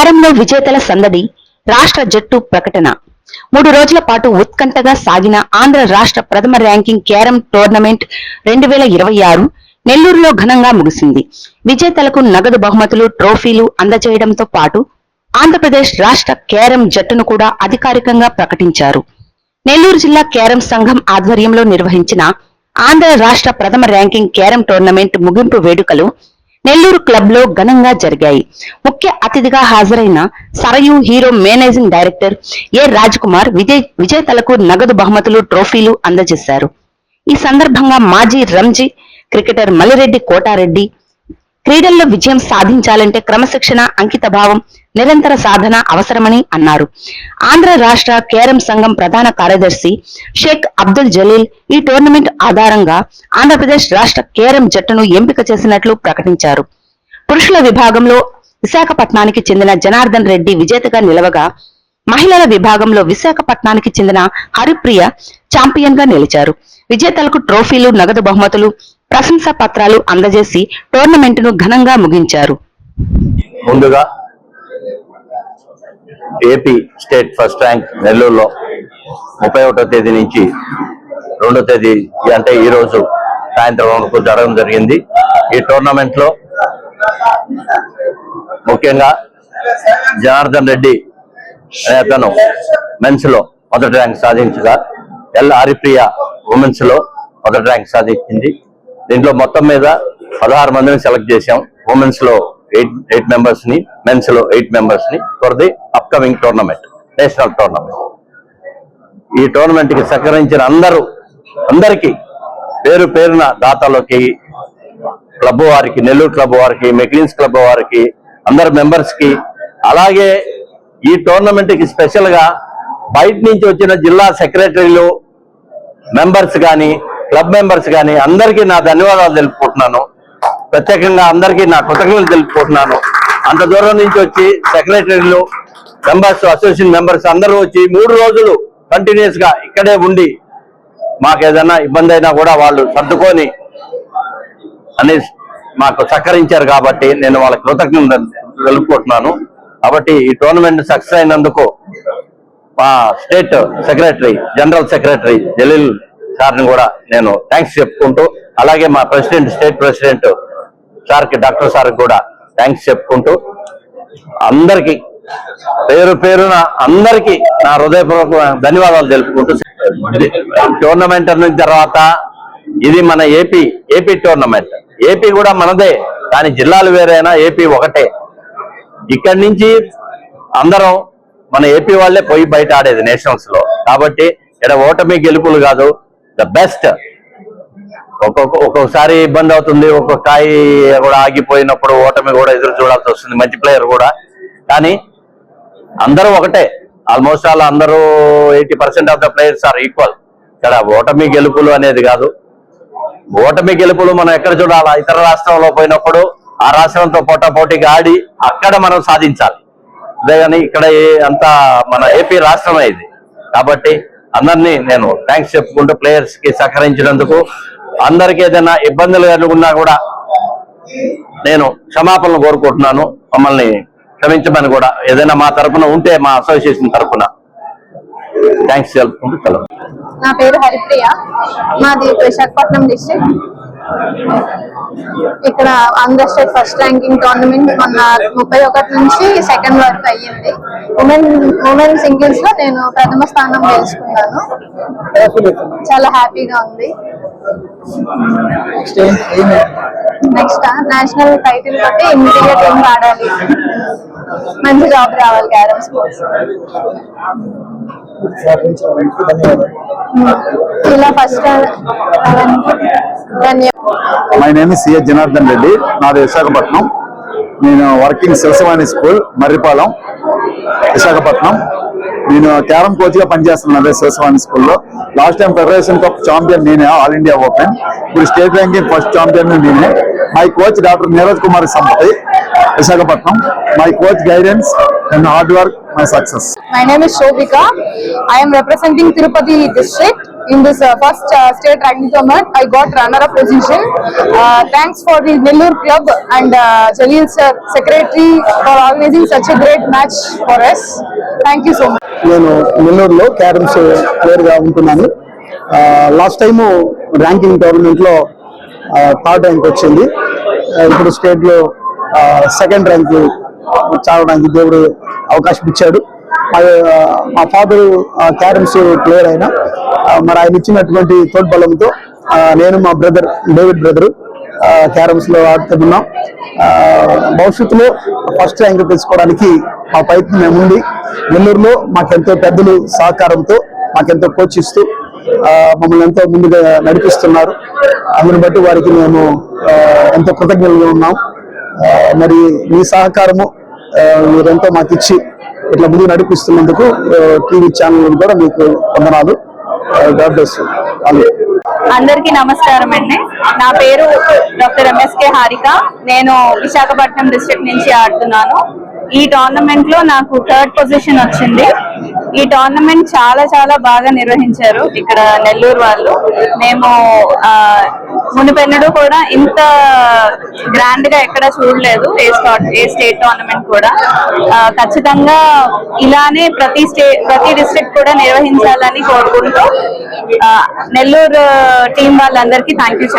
క్యారంలో విజేతల సందడి, రాష్ట్ర జట్టు ప్రకటన. 3 రోజుల పాటు ఉత్కంఠగా సాగిన ఆంధ్ర రాష్ట్ర ప్రథమ ర్యాంకింగ్ క్యారం టోర్నమెంట్ 2026 నెల్లూరులో ఘనంగా ముగిసింది. విజేతలకు నగదు బహుమతులు, ట్రోఫీలు అందజేయడంతో పాటు ఆంధ్రప్రదేశ్ రాష్ట్ర క్యారం జట్టును కూడా అధికారికంగా ప్రకటించారు. నెల్లూరు జిల్లా క్యారం సంఘం ఆధ్వర్యంలో నిర్వహించిన ఆంధ్ర రాష్ట్ర ప్రథమ ర్యాంకింగ్ క్యారం టోర్నమెంట్ ముగింపు వేడుకలు నెల్లూరు క్లబ్ లో ఘనంగా జరిగాయి. ముఖ్య అతిథిగా హాజరైన సరయూ హీరో మేనేజింగ్ డైరెక్టర్ ఏ రాజ్కుమార్ విజేతలకు నగదు బహుమతులు, ట్రోఫీలు అందజేశారు. ఈ సందర్భంగా మాజీ రంజీ క్రికెటర్ మల్లిరెడ్డి కోటారెడ్డి, క్రీడల్లో విజయం సాధించాలంటే క్రమశిక్షణ, అంకితభావం, నిరంతర సాధన అవసరమని అన్నారు. ఆంధ్ర రాష్ట్ర క్యారం సంఘం ప్రధాన కార్యదర్శి షేక్ అబ్దుల్ జలీల్ ఈ టోర్నమెంట్ ఆధారంగా ఆంధ్రప్రదేశ్ రాష్ట్ర క్యారం జట్టును ఎంపిక చేసినట్లు ప్రకటించారు. పురుషుల విభాగంలో విశాఖపట్నానికి చెందిన జనార్దన్ రెడ్డి విజేతగా నిలవగా, మహిళల విభాగంలో విశాఖపట్నానికి చెందిన హరిప్రియ ఛాంపియన్ గా నిలిచారు. విజేతలకు ట్రోఫీలు, నగదు బహుమతులు, ప్రశంసా పత్రాలు అందజేసి టోర్నమెంట్ ను ఘనంగా ముగించారు. ముందుగా ఏపీ స్టేట్ ఫస్ట్ ర్యాంక్ నెల్లూరులో 31వ తేదీ నుంచి 2వ తేదీ అంటే ఈ రోజు సాయంత్రం వరకు జరగడం జరిగింది. ఈ టోర్నమెంట్ లో ముఖ్యంగా జనార్దన్ రెడ్డి అనే అతను మెన్స్ లో మొదటి ర్యాంక్ సాధించగా, ఎల్ హరిప్రియ ఉమెన్స్ లో మొదటి ర్యాంక్ సాధించింది. దీంట్లో మొత్తం మీద 16 మందిని సెలెక్ట్ చేశాం. ఉమెన్స్ లో 8 మెంబర్స్ ని, మెన్స్ లో 8 మెంబర్స్ ని for the upcoming tournament, national tournament. ఈ టోర్నమెంట్ కి సహకరించిన అందరికీ పేరు పేరున దాతలోకి, క్లబ్ వారికి, నెల్లూరు క్లబ్ వారికి, మెక్లిన్స్ క్లబ్ వారికి, అందరు మెంబర్స్ కి, అలాగే ఈ టోర్నమెంట్ కి స్పెషల్ గా బయట నుంచి వచ్చిన జిల్లా సెక్రటరీలు, మెంబర్స్ కానీ, క్లబ్ మెంబర్స్ కానీ అందరికీ నా ధన్యవాదాలు తెలుపుకుంటున్నాను. ప్రత్యేకంగా అందరికీ నా కృతజ్ఞతలు తెలుపుకుంటున్నాను. అంత దూరం నుంచి వచ్చి సెక్రటరీలు, మెంబర్స్, అసోసియేషన్ మెంబర్స్ అందరూ వచ్చి 3 రోజులు కంటిన్యూస్ గా ఇక్కడే ఉండి మాకు ఏదైనా ఇబ్బంది అయినా కూడా వాళ్ళు సర్దుకొని అని మాకు సహకరించారు. కాబట్టి నేను వాళ్ళ కృతజ్ఞతలు తెలుపుకుంటున్నాను. కాబట్టి ఈ టోర్నమెంట్ సక్సెస్ అయినందుకు మా state secretary, general secretary Jaleel సార్ని కూడా నేను థ్యాంక్స్ చెప్పుకుంటూ, అలాగే మా ప్రెసిడెంట్, స్టేట్ ప్రెసిడెంట్ సార్కి, డాక్టర్ సార్కి కూడా థ్యాంక్స్ చెప్పుకుంటూ, అందరికీ పేరు పేరున అందరికీ నా హృదయపూర్వక ధన్యవాదాలు తెలుపుకుంటూ, టోర్నమెంట్ అయిన తర్వాత ఇది మన ఏపీ టోర్నమెంట్. ఏపీ కూడా మనదే, కానీ జిల్లాలు వేరైనా ఏపీ ఒకటే. ఇక్కడి నుంచి అందరం మన ఏపీ వాళ్ళే పోయి బయట ఆడేది నేషనల్స్ లో. కాబట్టి ఇక్కడ ఓటమి గెలుపులు కాదు, ద బెస్ట్. ఒక్కొక్కసారి ఇబ్బంది అవుతుంది, ఒక్కొక్క కాయి కూడా ఆగిపోయినప్పుడు ఓటమి కూడా ఎదురు చూడాల్సి వస్తుంది, మంచి ప్లేయర్ కూడా. కానీ అందరూ ఒకటే, ఆల్మోస్ట్ ఆల్ అందరూ 80% of the players are equal. ఇక్కడ ఓటమి గెలుపులు అనేది కాదు. ఓటమి గెలుపులు మనం ఎక్కడ చూడాలా? ఇతర రాష్ట్రంలో పోయినప్పుడు ఆ రాష్ట్రంతో పోటాపోటీగా ఆడి అక్కడ మనం సాధించాలి. అంతేగాని ఇక్కడ అంతా మన ఏపీ రాష్ట్రమే ఇది. కాబట్టి అందరినీ నేను థ్యాంక్స్ చెప్పుకుంటూ, ప్లేయర్స్ కి సహకరించినందుకు, అందరికీ ఏదైనా ఇబ్బందులు కలుగున్నా కూడా నేను క్షమాపణలు కోరుకుంటున్నాను. మమ్మల్ని క్షమించమని కూడా ఏదైనా మా తరఫున ఉంటే, మా అసోసియేషన్ తరఫున థ్యాంక్స్ చెప్పుకుంటూ సెలవు. నా పేరు హరిప్రియ, మాది విశాఖపట్నం డిస్ట్రిక్ట్. ఇక్కడ Andhra state first ranking tournament మొన్న 31 నుంచి 2nd వరకు అయ్యింది. ఉమెన్ సింగిల్స్ లో నేను ప్రథమ స్థానం గెలుచుకున్నాను. చాలా హ్యాపీగా ఉంది. నెక్స్ట్ నేషనల్ టైటిల్ బట్టి ఇండియా టీమ్ ఆడాలి, మంచి జాబ్ రావాలి క్యారమ్ స్పోర్ట్స్. ఇలా first my name is C S Janardhan Reddy, నాది విశాఖపట్నం. నేను వర్కింగ్ శివశవాణి స్కూల్, మర్రిపాలెం, విశాఖపట్నం. నేను క్యారమ్ కోచ్ గా పనిచేస్తున్నాను అదే శివశవాణి స్కూల్లో. Last time federation cup champion నేనే, ఆల్ ఇండియా ఓపెన్. ఇప్పుడు స్టేట్ ర్యాంకింగ్ ఫస్ట్ ఛాంపియన్ నేనే. My coach doctor Neeraj Kumar Sampathi, Visakhapatnam. My coach guidance and hard work, my success. My name is Shobika. I am representing Tirupati district. in this first state ranking tournament. I got runner-up position. Thanks for the Nellore club and Jalil sir, secretary, for organizing such a great match for us. Thank you so much. నేను నెల్లూరులో carroms player గా ఉంటున్నాను. Last time ranking tournament లో third rank వచ్చింది. ఇప్పుడు state లో second rank చావడానికి దేవుడు అవకాశం ఇచ్చాడు. మా ఫాదర్ క్యారమ్స్ ప్లేయర్ అయినా మరి ఆయన ఇచ్చినటువంటి తోడ్బలంతో నేను మా బ్రదర్ డేవిడ్ బ్రదర్ క్యారమ్స్ లో ఆడుతున్నాం. భవిష్యత్తులో ఫస్ట్ ర్యాంక్ తెచ్చుకోవడానికి మా ప్రయత్నం ఏముంది. నెల్లూరులో మాకెంతో పెద్దలు సహకారంతో మాకెంతో కోచ్ ఇస్తూ మమ్మల్ని ఎంతో ముందుగా నడిపిస్తున్నారు. అందుని బట్టి వారికి మేము ఎంతో కృతజ్ఞతగా ఉన్నాం. మరి మీ సహకారము మీరెంతో మాకు ఇచ్చి ఇట్లా ముందు నడిపిస్తున్నందుకు టీవీ ఛానల్ కూడా మీకు వందనాలు. God bless you. అందరికీ నమస్కారం అండి. నా పేరు డాక్టర్ ఎంఎస్కే హారిక. నేను విశాఖపట్నం డిస్ట్రిక్ట్ నుంచి ఆడుతున్నాను. ఈ టోర్నమెంట్ లో నాకు థర్డ్ పొజిషన్ వచ్చింది. ఈ టోర్నమెంట్ చాలా చాలా బాగా నిర్వహించారు ఇక్కడ నెల్లూరు వాళ్ళు. మేము మునిపెన్నడూ కూడా ఇంత గ్రాండ్ గా ఎక్కడ చూడలేదు ఏ స్టేట్ టోర్నమెంట్ కూడా. ఖచ్చితంగా ఇలానే ప్రతి డిస్ట్రిక్ట్ కూడా నిర్వహించాలని కోరుకుంటూ నెల్లూరు టీం వాళ్ళందరికీ థ్యాంక్ యూ.